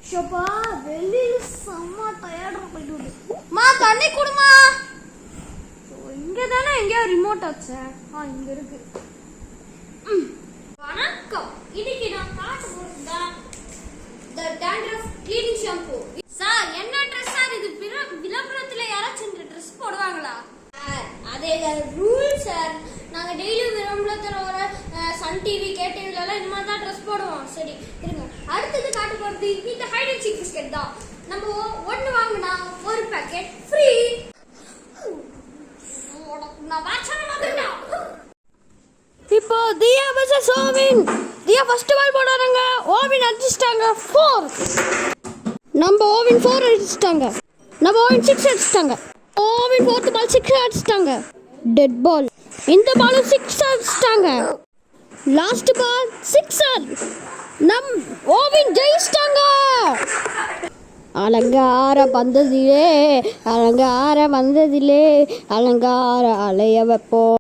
ஷப்பா வெளியில செம்ம டயர்டா போயிட்டு வந்து மா தண்ணி குடுமா. இங்க தானே எங்கேயோ ரிமோட் ஆச்சு. இங்க இருக்கு. வணக்கம். இன்னைக்கு நான் காட்ட போறதா தி dandruff cleaning shampoo. சார் என்ன ட்ரெஸ் சார் இது? விளம்பரத்துல யாராச்சும் இந்த ட்ரெஸ் போடுவாங்களா? அதே ரூல் சார். நாங்க டெய்லி விளம்பரத்துல வர சன் டிவி கேடிவில எல்லாம் இந்த மாதிரி தான் ட்ரெஸ் போடுவோம். சரி இருங்க. அடுத்தது காட்ட போறது இந்த ஹைட் அண்ட் சீக் பிஸ்கட் தான். நம்ம ஒன்னு வாங்கினா ஒரு பாக்கெட் ஃப்ரீ. நான் வாட்சன மாதிரிடா. இப்போ தியா வெர்சஸ் ஓவின். தியா ஃபர்ஸ்ட் பால் போடுறாங்க. ஓவின் அடிச்சிட்டாங்க 4. நம்ம ஓவின் 4 அடிச்சிட்டாங்க. நம்ம ஓவின் 6 அடிச்சிட்டாங்க. ஓவின் 4th பால் 6 அடிச்சிட்டாங்க. Dead ball. இந்த பால் 6 அடிச்சிட்டாங்க. Last ball 6. நம் ஓவின் ஜெயிச்சிட்டாங்க. அலங்கார வந்ததிலே அலங்கார அலைய வைப்போம்.